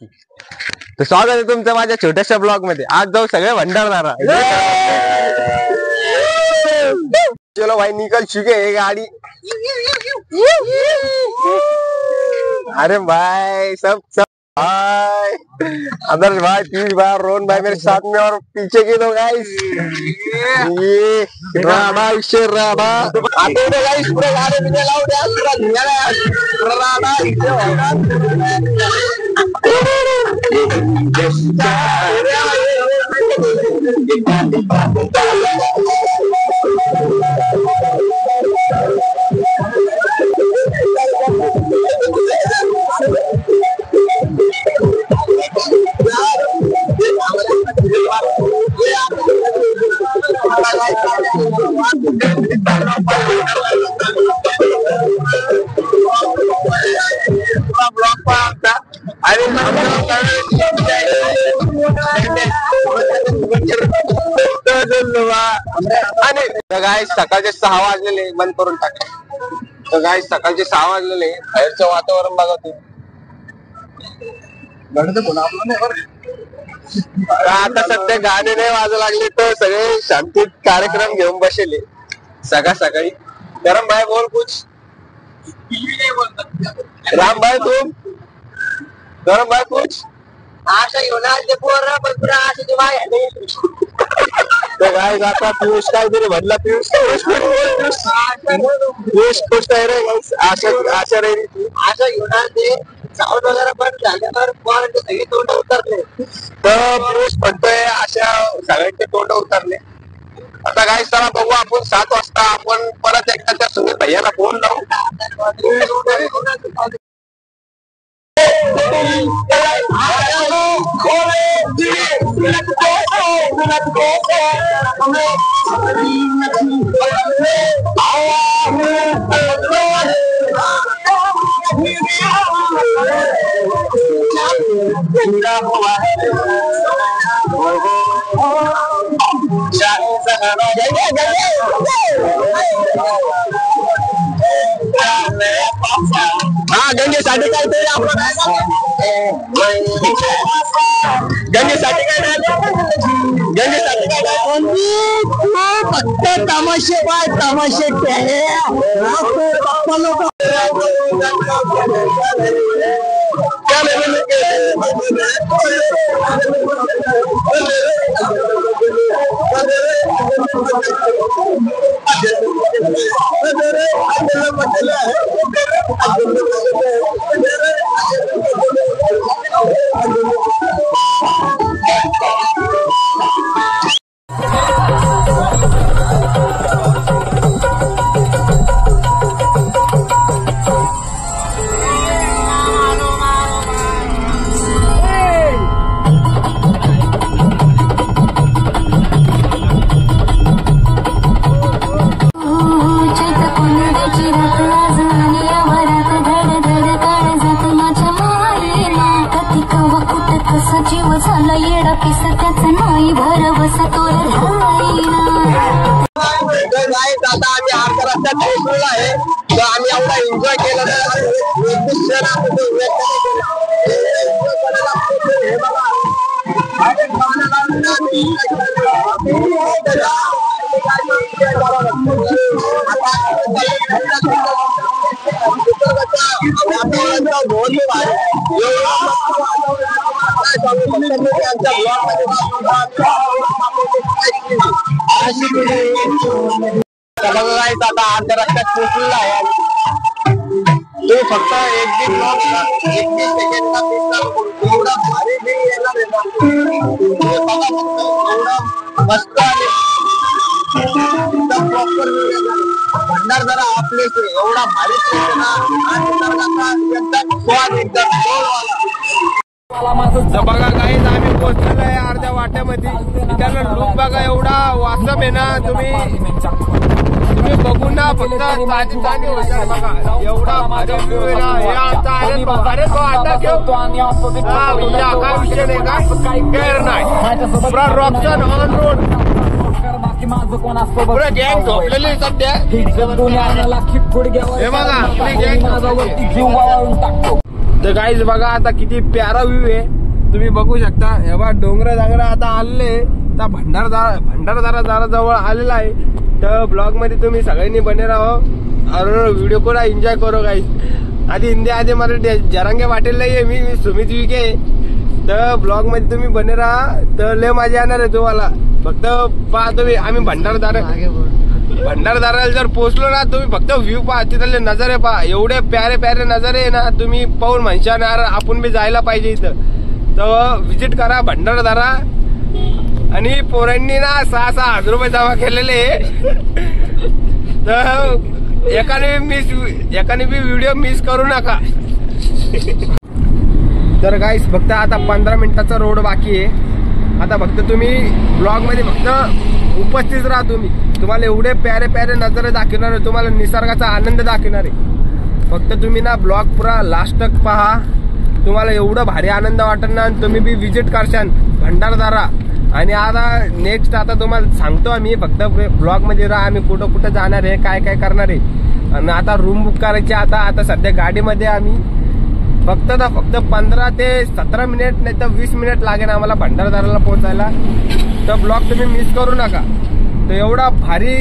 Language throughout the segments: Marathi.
तर स्वागत आहे तुमचं माझ्या छोट्याशा ब्लॉग मध्ये। आज जाऊ सगळे भंडारदारा। चलो भाई निकल चुके है गाड़ी। अरे भाई सब भाई आदर्श भाई, पीयूष भाई, रोहन भाई मेरे साथ में, और पीछे की दो गाइस ये राधा राधा आते थे गाइस, पूरे गाने में लाओ यार, पूरा धुआं यार राधा गाइस सकाळचे 6 वाजलेले, बंद करून टाका। तर गाइस सकाळचे 6 वाजलेले, बाहेरचं वातावरण बघा तुम्ही। आता सध्या गाणे नाही वाजू लागले तर सगळे शांतीत कार्यक्रम घेऊन बसले सकाळ सकाळी। गरम भाई बोल कुछ। राम भाई तुम गरम भाई कुछ आशा गाइस आता पीयूष काहीतरी म्हणला। पीयूष खुश आहे रे गाइस। आशा रे आशा घेऊन ते साऊंड वगैरे बंद झाल्यावर पॉइंट सगळे तोंड उतरले, तर पीयूष म्हणतोय आशा सगळ्यांचे तोंड उतरले। आता गाइस चला बघू आपण 7 वाजता आपण परत एकदा त्या सुनील भैयाला फोन लावू। हाँ गंगेसाठी काय ते गंगेसाठी काय फक्त तमाशे बाय तमाशे आम्ही एवढा एन्जॉय केला आता अर्ध्या रस्त्यात पोहोचलेला आहे। तो फक्त 1-1 सेकंड एवढा भारी येणार मस्त आहे प्रॉपर भंडारदरा हा प्लेस आहे। एवढा भारी बघा गाईज आम्ही पोहोचलेलो आहे अर्ध्या वाट्यामध्ये। त्याला लुक बघा एवढा वासम आहे ना, तुम्ही बघून ना फक्त ताजी बघा एवढा भारी व्ह्यू आहे ना। हे आता आहे बरेच आता घेतो काय विषय नाही का गैर नाही पुरा रॉकसन ऑन रोड पुरा गँग झोपलेली सध्या। हे बघा आपली गँग तर गाईज बघा आता किती प्यारा व्ह्यू आहे, तुम्ही बघू शकता. हे बघा डोंगर डांगरा आता आले तर भंडारदारा जरा जवळ आलेला आहे. तर ब्लॉग मध्ये तुम्ही सगळ्यांनी बने राहो और व्हिडिओ को एन्जॉय करो गाईज. आधी हिंदी आधी मराठी जरांगे वाटेल नाहीये मी सुमित विके. तर ब्लॉग मध्ये तुम्ही बने राहा तर लय मजा येणार आहे तुम्हाला. फक्त पहा तुम्ही आम्ही भंडारदाराला जर पोहोचलो ना तुम्ही फक्त व्ह्यू पहा, तिथले नजारे पहा, एवढे प्यारे प्यारे नजारे ना तुम्ही पाहून म्हणशाल यार आपण बी जायला पाहिजे इथं. तर विजिट करा भंडारदारा. आणि पोरांनी ना 6,000 रुपये जमा केलेले. तर एकाने बी व्हिडिओ मिस करू नका. तर गाईस फक्त आता 15 मिनिटाचा रोड बाकी आहे. आता फक्त तुम्ही ब्लॉग मध्ये फक्त उपस्थित राहा. तुम्हाला एवढे प्यारे प्यारे नजारे दाखवणार आहे, तुम्हाला निसर्गाचा आनंद दाखवणार आहे. फक्त तुम्ही ना ब्लॉग पुरा लास्ट तक पहा, तुम्हाला एवढं भारी आनंद वाटणार. तुम्ही बी विजिट करशाल भंडारदारा. आणि आता नेक्स्ट आता तुम्हाला सांगतो आम्ही, फक्त ब्लॉग मध्ये राहा. आम्ही कुठं कुठं जाणार आहे, काय काय करणार आहे. आणि आता रूम बुक करायची. आता सध्या गाडीमध्ये आम्ही फक्त 15 ते 17 मिनिट नाही तर 20 मिनिट लागेल आम्हाला भंडारदाराला पोहोचायला. तर ब्लॉग तुम्ही मिस करू नका. तर एवढा भारी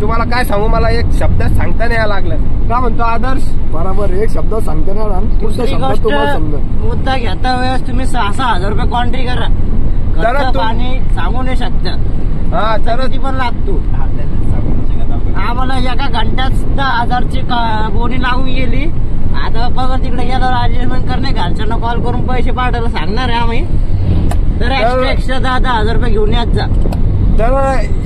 तुम्हाला काय सांगू, मला एक शब्द सांगता नाही लागलं. का म्हणतो आदर्श? बरोबर, एक शब्द सांगता नाही तुम्हाला मुद्दा घेता वेळेस तुम्ही 6,000 रुपये कॉन्ट्री करा. पाणी सांगू नाही शकता. हा तर ती पण लागतो आम्हाला. एका घंट्यात 10,000ची बोनी लागून गेली. आता बघा तिकडे गेल्यावर ऍडजस्टमेंट करणे, घरच्यांना कॉल करून पैसे पाठवायला सांगणार आहे आम्ही. तर एक्स्ट्रा 10,000 रुपये घेऊन यात जा. तर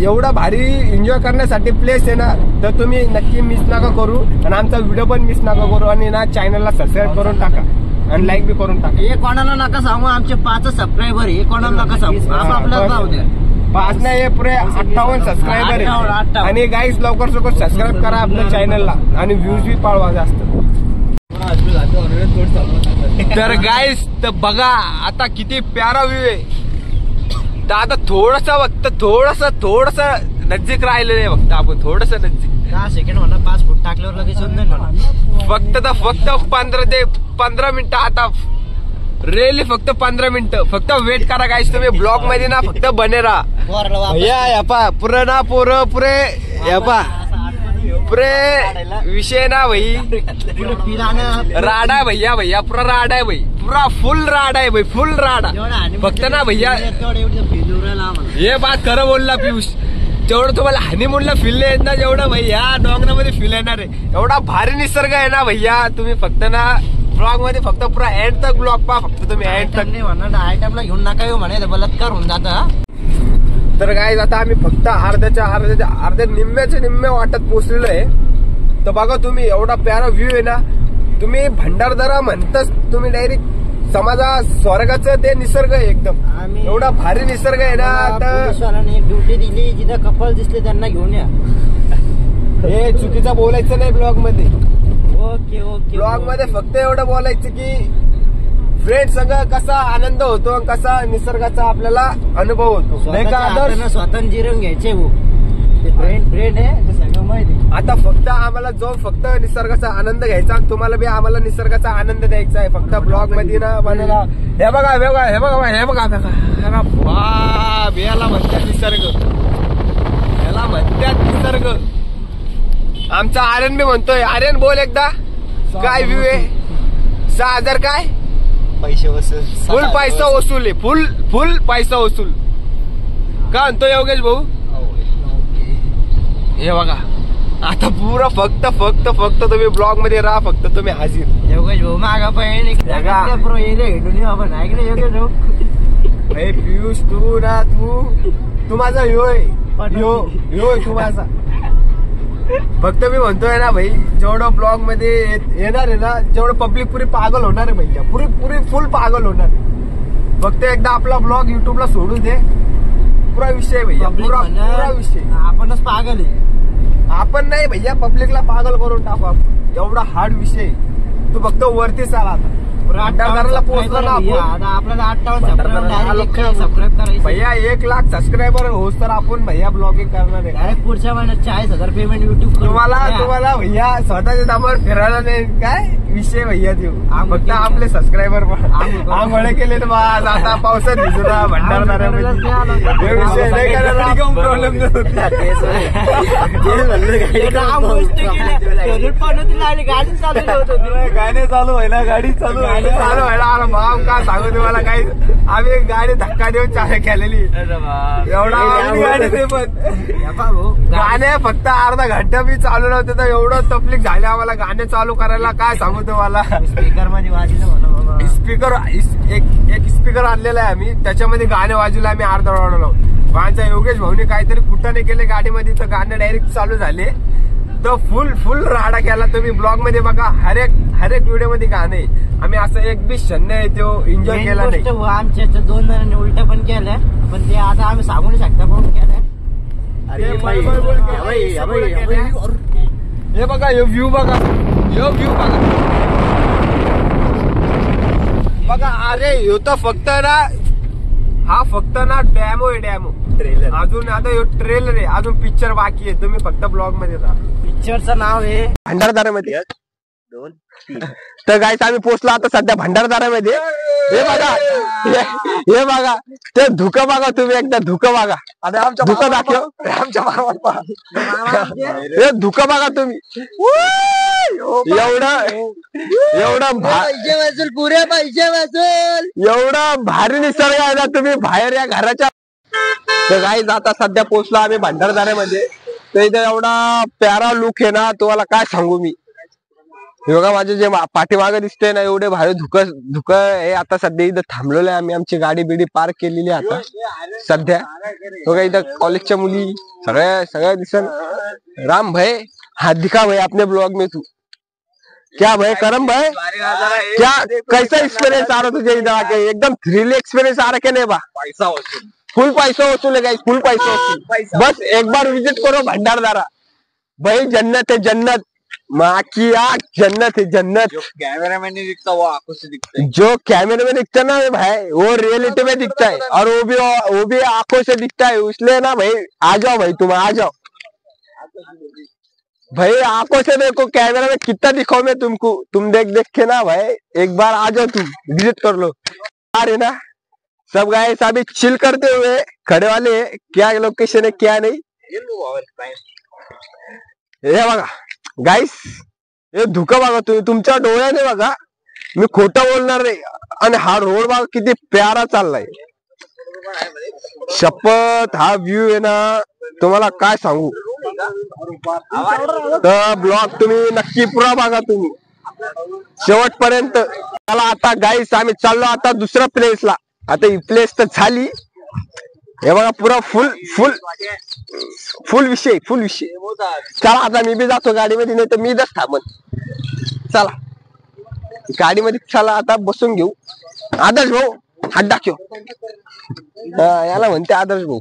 एवढा भारी एन्जॉय करण्यासाठी प्लेस आहे ना, तर तुम्ही नक्की मिस नका करू. आणि आमचा व्हिडिओ पण मिस नका करू. आणि ना चॅनलला सबस्क्राईब करून टाका आणि लाईक बी करून टाका. हे कोणाला नका सांगू, आमचे 5 सबस्क्रायबर हे कोणाला नका सांगू. आपल्याला जाऊ द्या. 5 नाही, हे पुरे 58 सबस्क्रायबर आहे. आणि गाईज लवकर सबस्क्राईब करा आपल्या चॅनलला आणि व्ह्यूज बी पाळवा जास्त. तर गाईज तर बघा आता किती प्यारा व्ह्यू आहे. तर आता थोडस नजीक राहिलेलं आहे. फक्त आपण थोडस नजीक 10 सेकंड म्हणा, 5 फूट टाकल्यावर लगेच फक्त 15 ते 15 मिनिटं. आता रेली फक्त 15 मिनिटं. फक्त वेट करा गाईज. तुम्ही ब्लॉग मध्ये ना फक्त बने राहा. या पा पुरे ना पोरं पुरे या पुरे विषय ना भाई राडा आहे भैया पुरा राडा आहे भाई. पुरा फुल राडा आहे भाई, फुल राडा. फक्त ना भैया हे बात खरं बोलला पियुष. जेवढं तुम्हाला हनीमूनला फील येत ना जेवढं भैया डोंगरामध्ये फील येणार आहे. एवढा भारी निसर्ग आहे ना भैया. तुम्ही फक्त ना ब्लॉग मध्ये फक्त पुरा एंड तक ब्लॉग पहा. फक्त तुम्ही एंड तक नाही म्हणा, आयटमला घेऊन नका येऊ म्हणे, बलात्कार होऊन जाता. तर गाईज आता आम्ही फक्त अर्ध्या निम्मे वाटत पोहोचलेलो आहे. तर बघा तुम्ही एवढा प्यारा व्ह्यू आहे ना. तुम्ही भंडारदारा म्हणताच तुम्ही डायरेक्ट समाजा स्वर्गाचं ते निसर्ग आहे एकदम. एवढा भारी निसर्ग आहे ना. तर एक ड्युटी दिली, जिथं कपल दिसले त्यांना घेऊन या. हे चुकीचं बोलायचं नाही ब्लॉग मध्ये. Okay okay. ब्लॉग मध्ये फक्त एवढं बोलायचं की फ्रेंड सगळं कसा आनंद होतो, कसा निसर्गाचा आपल्याला अनुभव होतो. नाही का आदर्श? स्वतः जिरून घ्यायचे फ्रेंड आहे ते सगळं माहिती. आता फक्त आम्हाला जो फक्त निसर्गाचा आनंद घ्यायचा, तुम्हाला बी आम्हाला निसर्गाचा आनंद द्यायचा आहे. फक्त ब्लॉग मध्ये ना बनायला. हे बघा याला म्हणतात निसर्ग, याला म्हणतात निसर्ग. आमचा आर्यन बी म्हणतोय. आर्यन बोल एकदा, काय व्ह्यू आहे? 6,000 काय पैसे वसूल, फुल पैसा वसूल आहे. फुल पैसा वसूल का म्हणतो योगेश भाऊ? हे बघा आता पुरा फक्त तुम्ही ब्लॉग मध्ये राहा. फक्त तुम्ही हाजीर. योगेश भाऊ मागा पण आपण ऐकलं योगेश भाऊ. पियुष तू माझा यो तू माझा. फक्त मी म्हणतोय ना भाई, जेवढं ब्लॉग मध्ये येणार आहे ना, जेवढं पब्लिक पुरी पागल होणार आहे भैया. पुरी फुल पागल होणार. फक्त एकदा आपला ब्लॉग युट्यूबला सोडू दे, पुरा विषय भैया. पुरा विषय आपणच पागल आहे. आपण नाही भैया, पब्लिकला पागल करून टाकू आपण. एवढा हार्ड विषय. तू फक्त वरती चाल आता. भंडारदराला पोहोचलो ना आपण. आता आपल्याला 58 सबस्क्राईब करायचं भैया 1 लाख सबस्क्रायबर होस तर आपण भैया ब्लॉगिंग करणार आहे. डायरेक्ट पुढच्या महिन्यात 40,000 पेमेंट युट्यूब तुम्हाला भैया स्वतःच्या दाबावर फिरायला नाही काय विषय भैया देऊ. फक्त आपले सबस्क्रायबर आंघोळे केले ना आज. आता पावसात भिजू ना भंडारदऱ्यामध्ये विषय नाही करायला प्रॉब्लेम गाडी चालू होत होती. गाणे चालू व्हायला गाडी चालू व्हायला भाव का सांगू तुम्हाला काही. आम्ही एक गाडी धक्का देऊन चालू केलेली एवढा गाडी ते पण गाणे फक्त अर्धा घंटा मी चालू नव्हते तर एवढं तकलीफ झाली आम्हाला गाणे चालू करायला. काय सांगू तुम्हाला. स्पीकर मध्ये वाजलं म्हणा स्पीकर एक स्पीकर आणलेला आहे आम्ही त्याच्यामध्ये गाणे वाजवले. आम्ही अर्धा वाढवलो. माझ्या योगेश भाऊने काहीतरी कुठं केले गाडीमध्ये तर गाणे डायरेक्ट चालू झाले तर फुल राडा केला. तुम्ही ब्लॉग मध्ये बघा हर एक व्हिडिओ मध्ये गाणे. आम्ही असं एक बी क्षण तो एन्जॉय केला नाही. आमच्या 2 जणांनी उलट्या पण केल्या पण ते आता आम्ही सांगू नाही शकता कोण केल्या. हे बघा हे व्ह्यू बघा बघा. अरे ह्यो तर फक्त ना डॅमो आहे डॅमो. ट्रेलर अजून आता ह्यो ट्रेलर आहे. अजून पिक्चर बाकी आहे. तुम्ही फक्त ब्लॉग मध्ये राहा. पिक्चरचं नाव आहे भंडारदऱ्यामध्ये 2-3. तर गाईस आम्ही पोहोचलो आता सध्या भंडारदऱ्यामध्ये. हे बघा ते धुकं बघा तुम्ही एकदा धुकं बघा. आमच्या धुकं दाखव आमच्या हे धुकं बघा तुम्ही. एवढं पैसे वसूल पुरे पैसे वसूल. एवढं भारी निसर्ग आहे ना तुम्ही बाहेर या घराच्या. तर गाईस आता सध्या पोहोचलो आम्ही भंडारदऱ्यामध्ये. तर इथे एवढा प्यारा लुक आहे ना तुम्हाला काय सांगू मी. हे बघा माझे जे पाठीमागे दिसते ना एवढे भारी धुकं हे. आता सध्या इथं थांबलेलं आहे आम्ही. आमची गाडी बिडी पार्क केलेली आहे आता सध्या. बघा इथं कॉलेजच्या मुली सगळ्या दिसन. राम भाई हाथ दिखा भाई अपने ब्लॉग में तू. क्या भाई करम भाई क्या कैसा एक्सपीरियंस आ रहा तुझे इधर आके. एकदम थ्रिल एक्सपीरियंस आ रहा क्या नहीं बा. फुल पैसा वसूल है गाइस. फुल पैसा वसूल. बस एक बार विजिट करो भंडारदरा भाई. जन्नत है जन्नत. माँ की आँख जन्नत है जन्नत. जो कैमरा में नहीं दिखता वो आंखों से दिखता है. जो कैमरे में दिखता है ना भाई वो रियलिटी में दिखता है और वो भी आंखों से दिखता है. इसलिए ना भाई आ जाओ भाई तुम आ जाओ भाई. आंखों से देखो कैमरा में कितना दिखाओ मैं तुमको. तुम देख के ना भाई एक बार आ जाओ तुम विजिट कर लो. आ रहे ना सब गाइस अभी चिल करते हुए खड़े वाले. क्या लोकेशन है क्या नहीं हे बघा गाईस. हे धुकं बघा तुम्ही तुमच्या डोळ्याने बघा. मी खोटं बोलणार नाही. आणि हा रोड बघा किती प्यारा चाललाय. शपथ हा व्ह्यू आहे ना तुम्हाला काय सांगू. तर ब्लॉग तुम्ही नक्की पुरा बघा तुम्ही शेवटपर्यंत. चला आता गाईस आम्ही चाललो आता दुसऱ्या प्लेसला. आता ही प्लेस तर झाली. हे बघा पुरा फुल विषय. चला आता मी बी जातो गाडीमध्ये नाही तर मी इथंच थांबन. चला गाडीमध्ये चला आता बसून घेऊ. आदर्श भाऊ हात दाखव. याला म्हणते आदर्श भाऊ.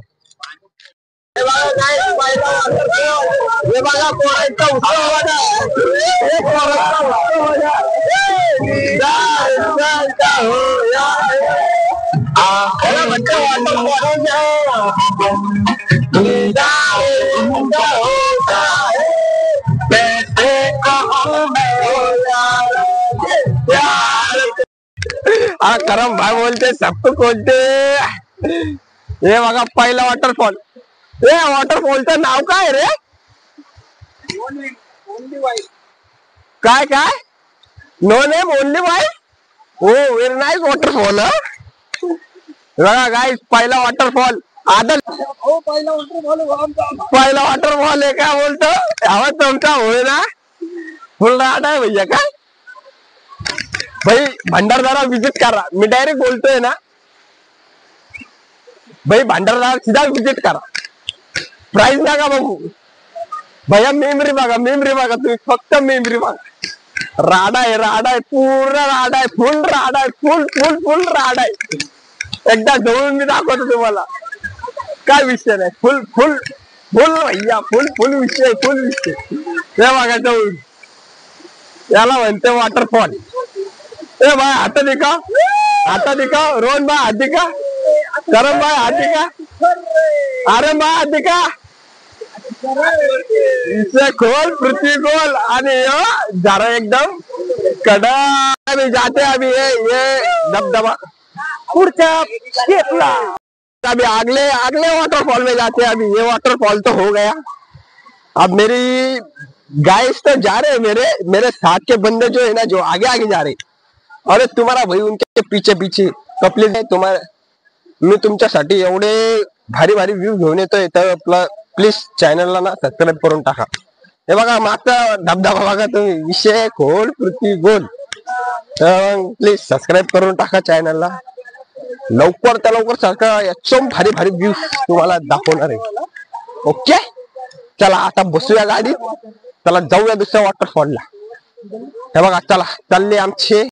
करम भाई बोलते सबको बोलते. हे बघा पहिला वॉटरफॉल. हे वॉटरफॉलचं नाव काय रे. काय नो नेम ओनली वाई. ओ व्हेरी नाईस वॉटरफॉल. बघा गाईस पहिला वॉटरफॉल. आदर्श पहिला वॉटरफॉल आहे काय बोलतो. आवाज तुमचा होय ना फुल राहत आहे भैया काय. भाई भंडारदरा विजिट करा. मी डायरेक्ट बोलतोय ना भाई भंडारदरा सीधा विजिट करा. प्राइस नका बघू भैया. मेमरी बघा तुम्ही फक्त मेमरी बघा. राडा आहे पूर्ण राडा आहे. फुल राडा आहे. फुल राडा आहे. एकदा जवळून मी दाखवतो तुम्हाला काय विषय नाही. फुल भैया फुल विषय. हे बघा जवळून याला म्हणते वॉटरफॉल. ए भाई हाथ दिखा रोहन भाई हाथ दिखा करम भाई हाथ दिखा आरम भाई हाथ दिखा इसे खोल पृथ्वी खोल आणि जरा एकदम कडा अभी जाते अभी ये दबदबा पुढच्या स्टेपला अभी अगले वाटरफॉल में जाते हैं। अभी ये वाटरफॉल तो हो गया, अब मेरी गाइस तो जा रहे हैं, मेरे साथ के बंदे जो है ना जो आगे आगे जा रहे, और तुम्हारा भाई उनके पीछे पीछे कपले मी तुमच्यासाठी एवढे भारी भारी व्ह्यू घेऊन येतोय, तर प्लीज चॅनलला ना सबस्क्राईब करून टाका। हे बघा मागचा धबधबा बघा तुम्ही, विषय खोल पृथ्वी गोल, प्लीज सबस्क्राईब करून टाका चॅनलला। लवकर त्या लवकर सारखा एकदम भारी भारी व्ह्यू तुम्हाला दाखवणार आहे। ओके चला आता बसूया गाडीत, चला जाऊया दुसऱ्या वॉटरफॉलला। हे बघा चला चालले आमचे